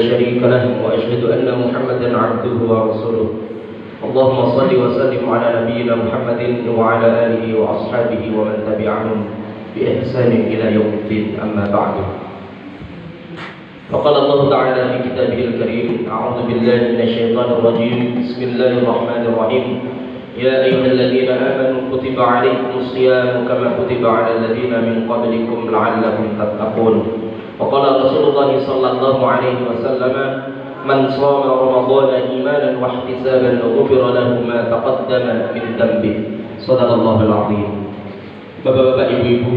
شريك له وأشهد أن محمدا عبده ورسوله اللهم صل وسلم على نبينا محمد وعلى آله وأصحابه ومن تبعهم بإحسان إلى يوم الدين أما بعد فقال الله تعالى في كتابه الكريم أعوذ بالله من الشيطان الرجيم بسم الله الرحمن الرحيم يا أيها الذين آمنوا كتب عليكم الصيام كما كتب على الذين من قبلكم لعلكم تتقون وقال رسول الله صلى الله عليه وسلم من صام رمضان إيمانا واحتسابا غفر له ما تقدم من ذنبه صدق الله العظيم. Bapak-bapak, ibu-ibu,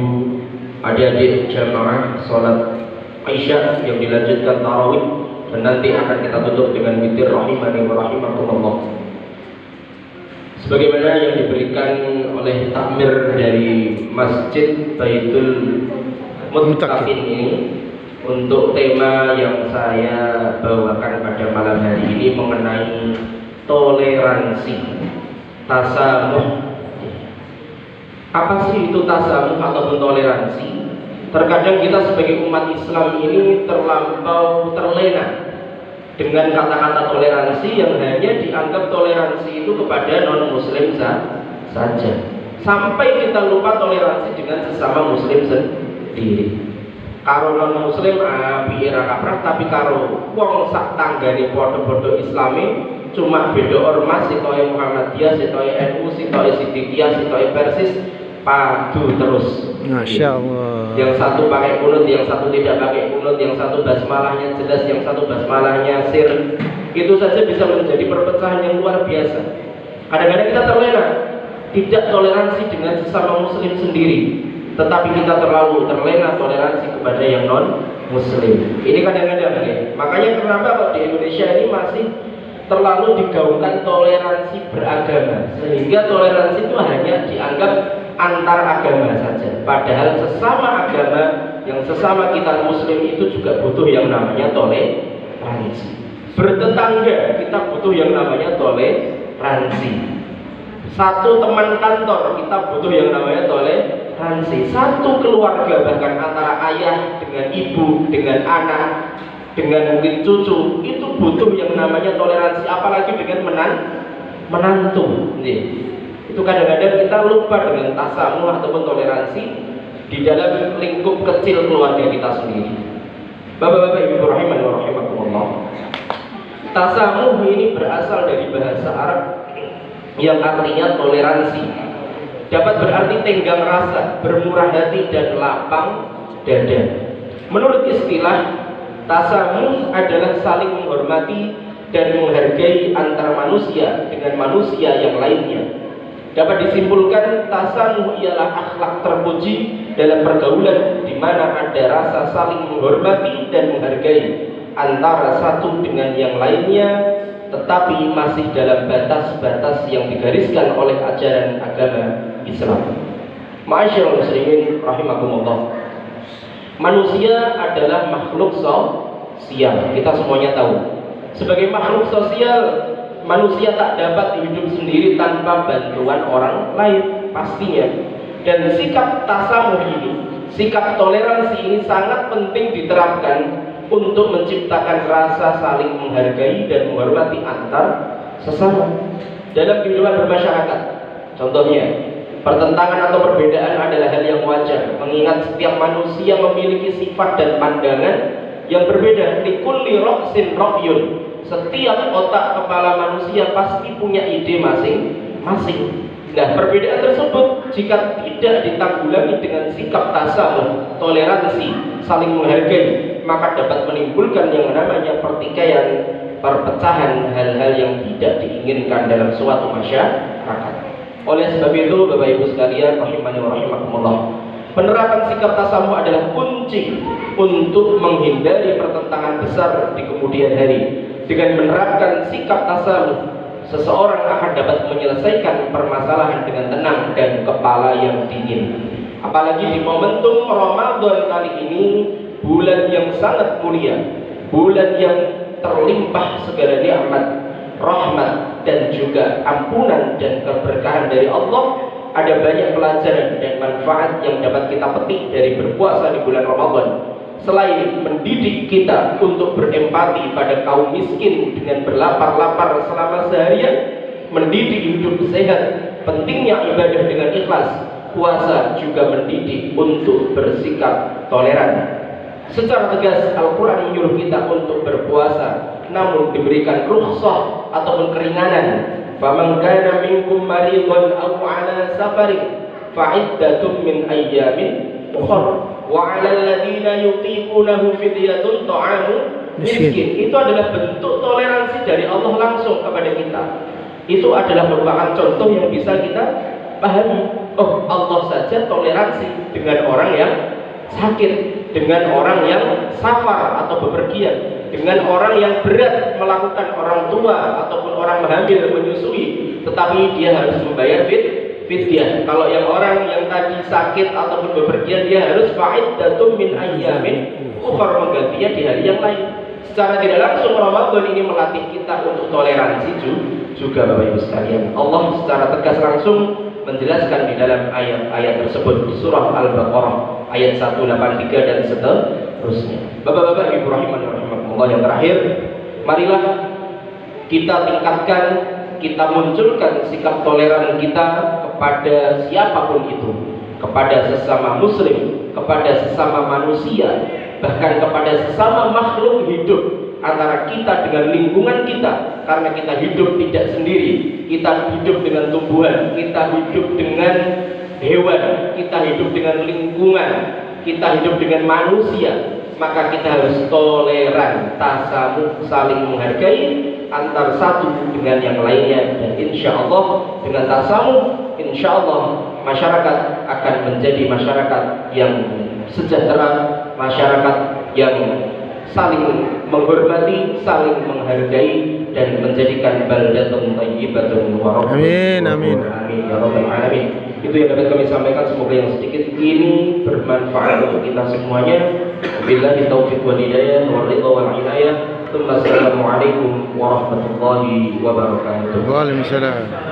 adik-adik jamaah salat Isya yang dilanjutkan tarawih dan nanti akan kita tutup dengan witir rahimani wa rahimakumullah. Sebagaimana yang diberikan oleh takmir dari Masjid Baitul Muttaqin ini, untuk tema yang saya bawakan pada malam hari ini mengenai toleransi, tasamuh. Apa sih itu tasamuh ataupun toleransi? Terkadang kita sebagai umat Islam ini terlampau terlena dengan kata-kata toleransi yang hanya dianggap toleransi itu kepada non-muslim saja, sampai kita lupa toleransi dengan sesama muslim sendiri. Karo non-muslim piye ra kaprah, tapi karo wong sak tanggane padha-padha Islami cuma beda ormas, sitoe Muhammadiyah, sitoe NU, sitoe Siddiqiyah, sitoe Persis, padu terus. Masya Allah. Yang satu pakai kunut, yang satu tidak pakai kunut, yang satu basmalahnya jelas, yang satu basmalahnya sir. Itu saja bisa menjadi perpecahan yang luar biasa. Kadang-kadang kita terlena, tidak toleransi dengan sesama muslim sendiri, tetapi kita terlalu terlena toleransi kepada yang non muslim. Ini kadang-kadang ya. Makanya kenapa kok di Indonesia ini masih terlalu digaungkan toleransi beragama, sehingga toleransi itu hanya dianggap antar agama saja, padahal sesama agama yang sesama kita muslim itu juga butuh yang namanya toleransi. Bertetangga kita butuh yang namanya toleransi. Satu teman kantor kita butuh yang namanya toleransi. Satu keluarga, bahkan antara ayah dengan ibu, dengan anak, dengan mungkin cucu, itu butuh yang namanya toleransi. Apalagi dengan menantu. Itu kadang-kadang kita lupa dengan tasamuh ataupun toleransi di dalam lingkup kecil keluarga kita sendiri. Bapak-bapak, ibu rahimani wa rahimakumullah. Tasamuh ini berasal dari bahasa Arab yang artinya toleransi. Dapat berarti tenggang rasa, bermurah hati dan lapang dada. Menurut istilah, tasamuh adalah saling menghormati dan menghargai antar manusia dengan manusia yang lainnya. Dapat disimpulkan tasamuh ialah akhlak terpuji dalam pergaulan di mana ada rasa saling menghormati dan menghargai antara satu dengan yang lainnya, tetapi masih dalam batas-batas yang digariskan oleh ajaran agama Islam. Ma'asyiral muslimin rahimakumullah. Manusia adalah makhluk sosial. Kita semuanya tahu. Sebagai makhluk sosial, manusia tak dapat hidup sendiri tanpa bantuan orang lain, pastinya. Dan sikap tasamuh ini, sikap toleransi ini sangat penting diterapkan untuk menciptakan rasa saling menghargai dan menghormati antar sesama dalam kehidupan bermasyarakat. Contohnya, pertentangan atau perbedaan adalah hal yang wajar, mengingat setiap manusia memiliki sifat dan pandangan yang berbeda. Likulli ra'sin ra'yun. Setiap otak kepala manusia pasti punya ide masing-masing. Nah, perbedaan tersebut jika tidak ditanggulangi dengan sikap tasamuh, toleransi, saling menghargai, maka dapat menimbulkan yang namanya pertikaian, perpecahan, hal-hal yang tidak diinginkan dalam suatu masyarakat. Oleh sebab itu, Bapak Ibu sekalian, rahimani wa rahimakumullah, penerapan sikap tasamuh adalah kunci untuk menghindari pertentangan besar di kemudian hari. Dengan menerapkan sikap tasamuh, seseorang akan dapat menyelesaikan permasalahan dengan tenang dan kepala yang dingin. Apalagi di momentum Ramadan kali ini, bulan yang sangat mulia, bulan yang terlimpah segala nikmat, rahmat dan juga ampunan dan keberkahan dari Allah. Ada banyak pelajaran dan manfaat yang dapat kita petik dari berpuasa di bulan Ramadan. selain mendidik kita untuk berempati pada kaum miskin dengan berlapar-lapar selama seharian, mendidik hidup sehat, pentingnya ibadah dengan ikhlas, puasa juga mendidik untuk bersikap toleran. Secara tegas Al-Quran menyuruh kita untuk berpuasa, namun diberikan rukhsah ataupun keringanan. Faman kana minkum maridun aw ala safarin fa'iddatun min ayyamin ukhra wa 'alal ladzina yutiqunahu fidyatun ta'amu miskin. Itu adalah bentuk toleransi dari Allah langsung kepada kita. Itu adalah merupakan contoh yang bisa kita pahami. Oh, Allah saja toleransi dengan orang yang sakit, dengan orang yang safar atau bepergian, dengan orang yang berat melakukan orang tua ataupun orang hamil menyusui, tetapi dia harus membayar fidyah. Kalau yang orang yang tadi sakit ataupun bepergian, dia harus fa'iddatun min ayyamin ukhra, menggantinya di hari yang lain. Secara tidak langsung Ramadan ini melatih kita untuk toleransi juga Bapak Ibu sekalian. Allah secara tegas langsung menjelaskan di dalam ayat-ayat tersebut di surah Al-Baqarah ayat 183 dan seterusnya. Bapak-bapak Ibu rahimani rahimakumullah, yang terakhir, marilah kita tingkatkan, kita munculkan sikap toleran kita kepada siapapun itu, kepada sesama muslim, kepada sesama manusia, bahkan kepada sesama makhluk hidup, antara kita dengan lingkungan kita, karena kita hidup tidak sendiri, kita hidup dengan tumbuhan, kita hidup dengan hewan, kita hidup dengan lingkungan, kita hidup dengan manusia, maka kita harus toleran, tasamuh, saling menghargai antar satu dengan yang lainnya. Dan insya Allah dengan tasamuh, insya Allah masyarakat akan menjadi masyarakat yang sejahtera, masyarakat yang saling menghormati, saling menghargai, dan menjadikan baldatun thayyibatun wa rabbun. Amin, amin. Amin ya rabbal alamin. Itu yang dapat kami sampaikan, semoga yang sedikit ini bermanfaat untuk kita semuanya. Wabillahi taufiq wal hidayah wal ridha wal inayah. Assalamualaikum warahmatullahi wabarakatuh. Waalaikumsalam.